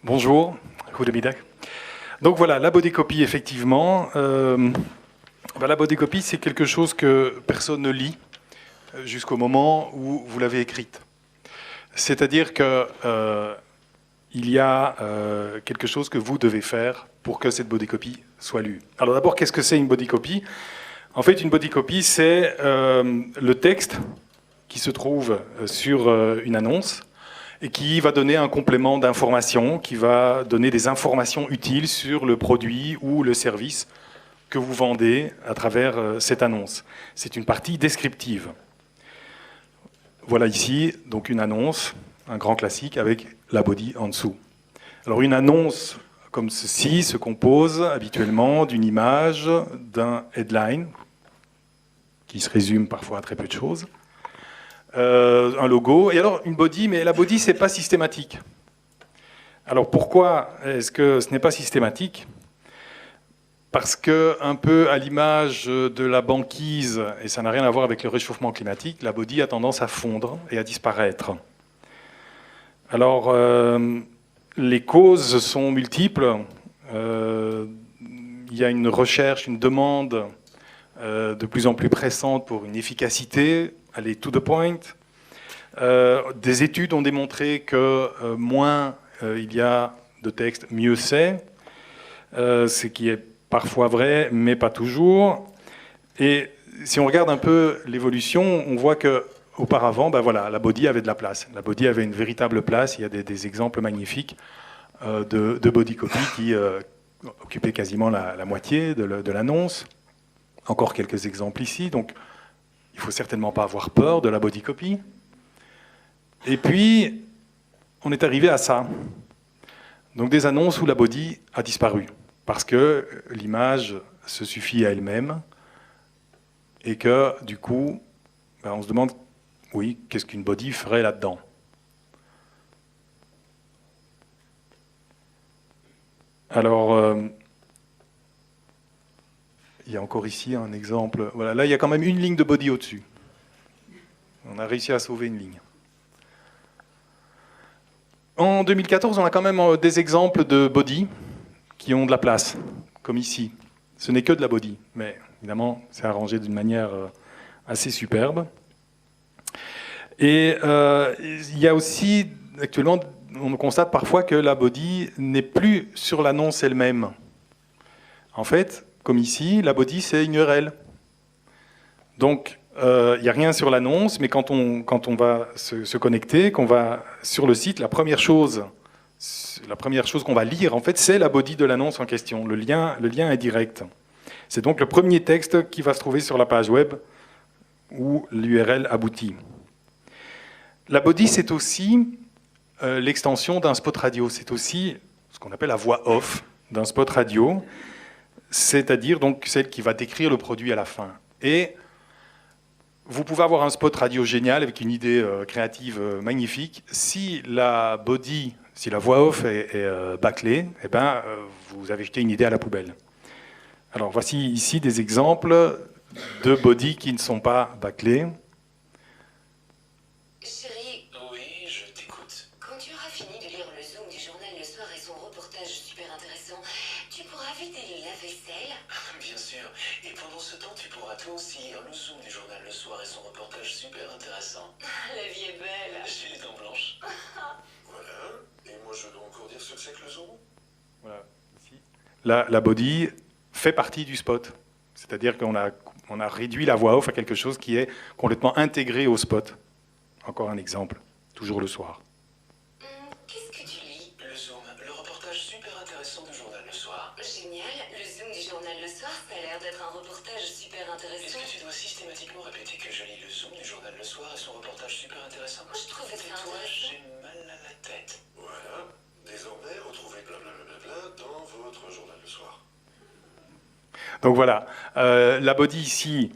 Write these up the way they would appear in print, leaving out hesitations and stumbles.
Bonjour, goedemiddag. Donc voilà, la body copy, effectivement. La body copy, c'est quelque chose que personne ne lit jusqu'au moment où vous l'avez écrite. C'est-à-dire que il y a quelque chose que vous devez faire pour que cette body copy soit lue. Alors d'abord, qu'est-ce que c'est une body copy? En fait, une body copy, c'est le texte qui se trouve sur une annonce et qui va donner un complément d'information, qui va donner des informations utiles sur le produit ou le service que vous vendez à travers cette annonce. C'est une partie descriptive. Voilà ici donc une annonce, un grand classique avec la body en dessous. Alors une annonce comme ceci se compose habituellement d'une image, d'un headline, qui se résume parfois à très peu de choses, un logo, et alors une body, mais la body, c'est pas systématique. Alors pourquoi est-ce que ce n'est pas systématique? Parce que, un peu à l'image de la banquise, et ça n'a rien à voir avec le réchauffement climatique, la body a tendance à fondre et à disparaître. Alors, les causes sont multiples. Il y a une recherche, une demande de plus en plus pressante pour une efficacité, aller to the point. Des études ont démontré que moins il y a de texte, mieux c'est. Ce qui est parfois vrai, mais pas toujours. Et si on regarde un peu l'évolution, on voit que auparavant, voilà, la body avait de la place. La body avait une véritable place. Il y a des exemples magnifiques de body copy qui occupaient quasiment la moitié de l'annonce. Encore quelques exemples ici. Donc, il ne faut certainement pas avoir peur de la body copy. Et puis, on est arrivé à ça. Donc, des annonces où la body a disparu. Parce que l'image se suffit à elle-même. Et que, du coup, on se demande, oui, qu'est-ce qu'une body ferait là-dedans? Alors, il y a encore ici un exemple. Voilà, là, il y a quand même une ligne de body au-dessus. On a réussi à sauver une ligne. En 2014, on a quand même des exemples de body qui ont de la place, comme ici. Ce n'est que de la body, mais évidemment, c'est arrangé d'une manière assez superbe. Et il y a aussi, actuellement, on constate parfois que la body n'est plus sur l'annonce elle-même. En fait, comme ici, la body, c'est une URL. Donc, il n'y a rien sur l'annonce, mais quand on va se connecter, qu'on va sur le site, la première chose qu'on va lire, en fait, c'est la body de l'annonce en question. Le lien est direct. C'est donc le premier texte qui va se trouver sur la page web où l'URL aboutit. La body, c'est aussi l'extension d'un spot radio. C'est aussi ce qu'on appelle la voix off d'un spot radio, c'est-à-dire donc celle qui va décrire le produit à la fin. Et vous pouvez avoir un spot radio génial avec une idée créative magnifique. Si la body, si la voix off est bâclée, vous avez jeté une idée à la poubelle. Alors voici ici des exemples de body qui ne sont pas bâclés. Chérie. Oui, je t'écoute. Quand tu auras fini de lire le Zoom du journal le soir et son reportage super intéressant, tu pourras vider la vaisselle. Bien sûr. Et pendant ce temps, tu pourras toi aussi lire le Zoom du journal le soir et son reportage super intéressant. La vie est belle. J'ai les dents blanches. Voilà. Et moi, je dois encore dire ce que c'est que le Zoom. Voilà. Ici. La body fait partie du spot. C'est-à-dire qu'on a réduit la voix off à quelque chose qui est complètement intégré au spot. Encore un exemple, toujours le soir. Qu'est-ce que tu lis? Le Zoom, le reportage super intéressant du journal le soir. Génial, le Zoom du journal le soir, ça a l'air d'être un reportage super Est-ce intéressant. que tu dois systématiquement répéter que je lis le Zoom du journal le soir et son reportage super intéressant? Moi, je trouvais ça Tais-toi, intéressant. j'ai mal à la tête. Voilà. Désormais, retrouvez blablabla dans votre journal le soir. Donc voilà, la body ici,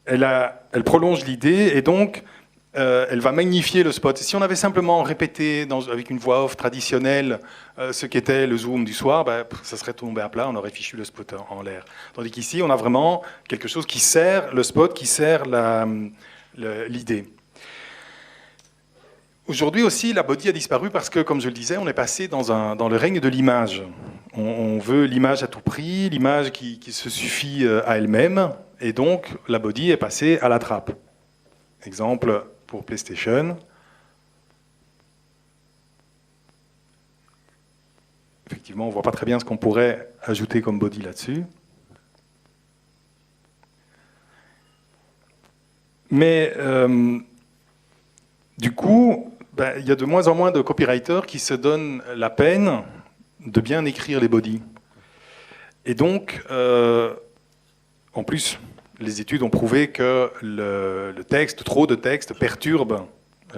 elle prolonge l'idée et donc elle va magnifier le spot. Si on avait simplement répété avec une voix off traditionnelle ce qu'était le Zoom du soir, ça serait tombé à plat, on aurait fichu le spot en l'air. Tandis qu'ici, on a vraiment quelque chose qui sert le spot, qui sert l'idée. Aujourd'hui aussi, la body a disparu parce que, comme je le disais, on est passé dans le règne de l'image. On veut l'image à tout prix, l'image qui se suffit à elle-même, et donc la body est passée à la trappe. Exemple pour PlayStation. Effectivement, on ne voit pas très bien ce qu'on pourrait ajouter comme body là-dessus. Mais du coup, il y a de moins en moins de copywriters qui se donnent la peine de bien écrire les bodies. Et donc, en plus, les études ont prouvé que le texte, trop de texte, perturbe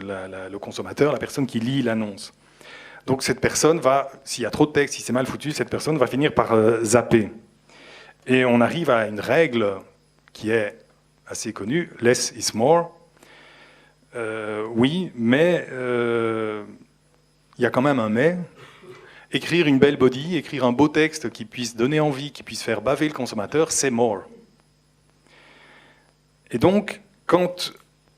le consommateur, la personne qui lit l'annonce. Donc cette personne va, s'il y a trop de texte, si c'est mal foutu, cette personne va finir par zapper. Et on arrive à une règle qui est assez connue, less is more. Oui, mais il y a quand même un mais. Écrire une belle body, écrire un beau texte qui puisse donner envie, qui puisse faire baver le consommateur, c'est more. Et donc, quand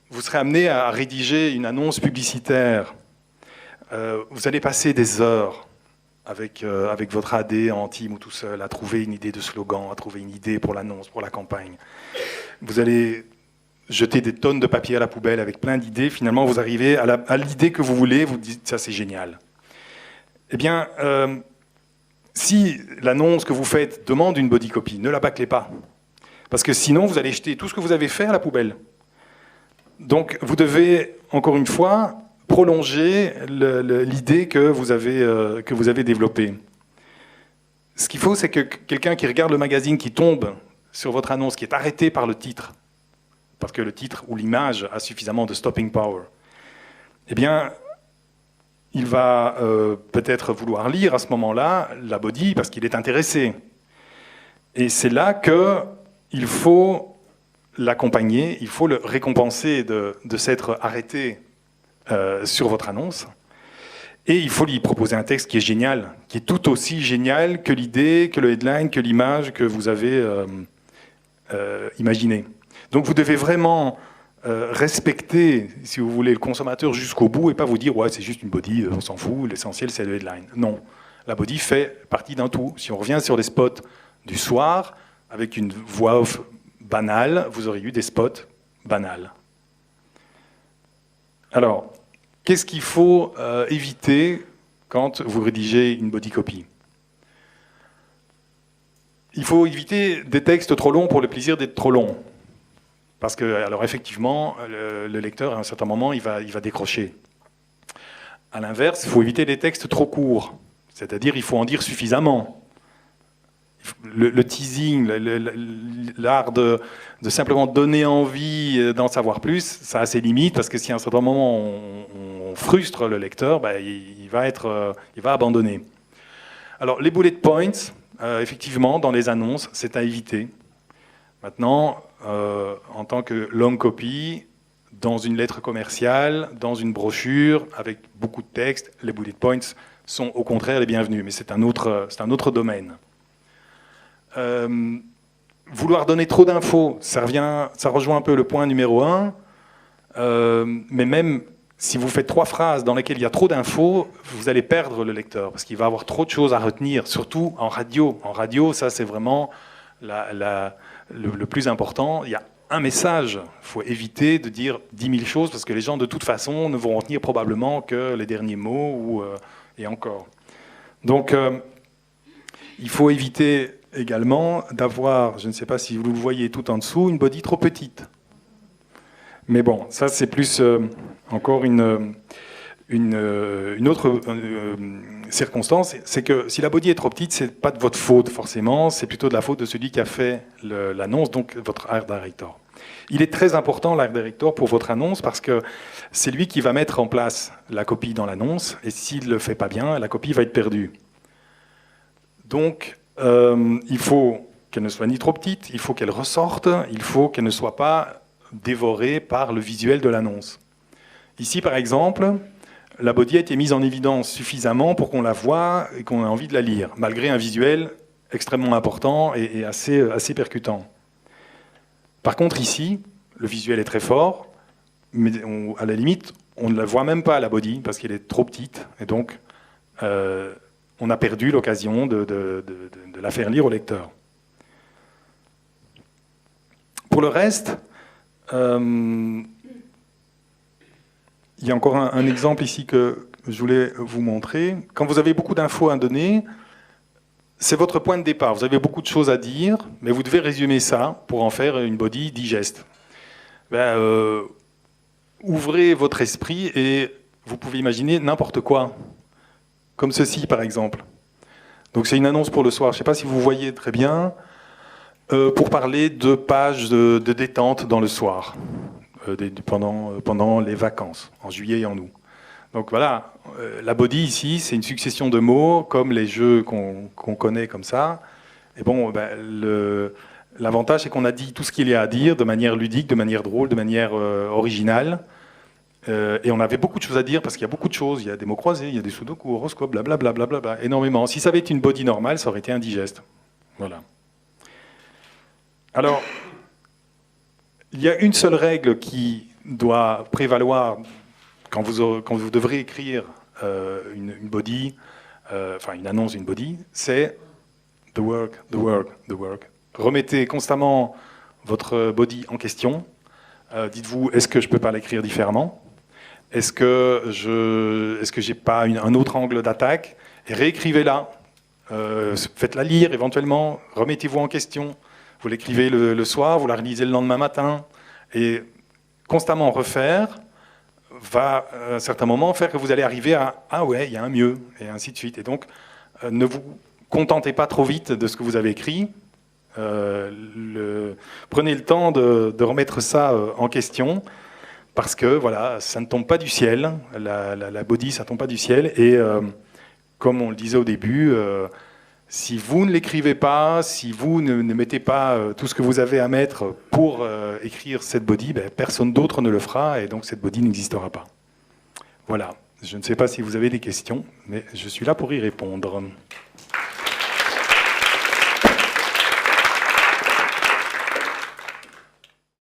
vous serez amené à rédiger une annonce publicitaire, vous allez passer des heures avec votre AD en team ou tout seul à trouver une idée de slogan, à trouver une idée pour l'annonce, pour la campagne. Vous allez jeter des tonnes de papier à la poubelle avec plein d'idées. Finalement, vous arrivez à l'idée que vous voulez, vous dites ça c'est génial. Eh bien, si l'annonce que vous faites demande une body copy, ne la bâclez pas. Parce que sinon, vous allez jeter tout ce que vous avez fait à la poubelle. Donc, vous devez, encore une fois, prolonger l'idée que vous avez développée. Ce qu'il faut, c'est que quelqu'un qui regarde le magazine, qui tombe sur votre annonce, qui est arrêté par le titre, parce que le titre ou l'image a suffisamment de stopping power, eh bien, il va peut-être vouloir lire à ce moment-là la body parce qu'il est intéressé. Et c'est là qu'il faut l'accompagner, il faut le récompenser de s'être arrêté sur votre annonce. Et il faut lui proposer un texte qui est génial, qui est tout aussi génial que l'idée, que le headline, que l'image que vous avez imaginé. Donc vous devez vraiment respecter, si vous voulez, le consommateur jusqu'au bout et pas vous dire « ouais, c'est juste une body, on s'en fout, l'essentiel c'est le headline ». Non, la body fait partie d'un tout. Si on revient sur les spots du soir, avec une voix off banale, vous aurez eu des spots banals. Alors, qu'est-ce qu'il faut éviter quand vous rédigez une body copy ? Il faut éviter des textes trop longs pour le plaisir d'être trop longs. Parce que, alors effectivement, le lecteur, à un certain moment, il va décrocher. À l'inverse, il faut éviter les textes trop courts. C'est-à-dire, il faut en dire suffisamment. Le teasing, l'art de simplement donner envie d'en savoir plus, ça a ses limites, parce que si à un certain moment on frustre le lecteur, il va abandonner. Alors, les bullet points, effectivement, dans les annonces, c'est à éviter. Maintenant, en tant que long copy, dans une lettre commerciale, dans une brochure, avec beaucoup de texte, les bullet points sont au contraire les bienvenus, mais c'est un autre domaine. Vouloir donner trop d'infos, ça rejoint un peu le point numéro 1, mais même si vous faites 3 phrases dans lesquelles il y a trop d'infos, vous allez perdre le lecteur, parce qu'il va avoir trop de choses à retenir, surtout en radio. En radio, ça c'est vraiment le plus important. Il y a un message, il faut éviter de dire 10 000 choses, parce que les gens de toute façon ne vont retenir probablement que les derniers mots, et encore. Donc, il faut éviter également d'avoir, je ne sais pas si vous le voyez tout en dessous, une body trop petite. Mais bon, ça c'est plus encore une autre circonstance, c'est que si la body est trop petite, c'est pas de votre faute forcément, c'est plutôt de la faute de celui qui a fait l'annonce, donc votre art director. Il est très important l'art director pour votre annonce parce que c'est lui qui va mettre en place la copie dans l'annonce, et s'il ne le fait pas bien, la copie va être perdue. Donc, il faut qu'elle ne soit ni trop petite, il faut qu'elle ressorte, il faut qu'elle ne soit pas dévorée par le visuel de l'annonce. Ici, par exemple, la body a été mise en évidence suffisamment pour qu'on la voie et qu'on ait envie de la lire, malgré un visuel extrêmement important et assez percutant. Par contre, ici, le visuel est très fort, mais à la limite, on ne la voit même pas, la body, parce qu'elle est trop petite, et donc on a perdu l'occasion de la faire lire au lecteur. Pour le reste, il y a encore un exemple ici que je voulais vous montrer. Quand vous avez beaucoup d'infos à donner, c'est votre point de départ. Vous avez beaucoup de choses à dire, mais vous devez résumer ça pour en faire une body digeste. Ouvrez votre esprit et vous pouvez imaginer n'importe quoi. Comme ceci, par exemple. Donc c'est une annonce pour le soir. Je ne sais pas si vous voyez très bien. Pour parler de pages de détente dans le soir, pendant les vacances, en juillet et en août. Donc voilà, la body ici, c'est une succession de mots, comme les jeux qu'on connaît comme ça. Et bon, l'avantage, c'est qu'on a dit tout ce qu'il y a à dire de manière ludique, de manière drôle, de manière originale. Et on avait beaucoup de choses à dire, parce qu'il y a beaucoup de choses. Il y a des mots croisés, il y a des sudoku, horoscopes, blablabla, blablabla, énormément. Si ça avait été une body normale, ça aurait été indigeste. Voilà. Alors, il y a une seule règle qui doit prévaloir quand vous devrez écrire une body, enfin une annonce d'une body, c'est the work, the work, the work. Remettez constamment votre body en question. Dites-vous, est-ce que je peux pas l'écrire différemment? Est-ce que j'ai pas un autre angle d'attaque? Et réécrivez-la. Faites-la lire éventuellement. Remettez-vous en question. Vous l'écrivez le soir, vous la relisez le lendemain matin, et constamment refaire va, à un certain moment, faire que vous allez arriver à « Ah ouais, il y a un mieux », et ainsi de suite. Et donc, ne vous contentez pas trop vite de ce que vous avez écrit. Prenez le temps de remettre ça en question, parce que, voilà, ça ne tombe pas du ciel. La body, ça ne tombe pas du ciel. Et comme on le disait au début, si vous ne l'écrivez pas, si vous ne mettez pas tout ce que vous avez à mettre pour écrire cette body, personne d'autre ne le fera, et donc cette body n'existera pas. Voilà. Je ne sais pas si vous avez des questions, mais je suis là pour y répondre.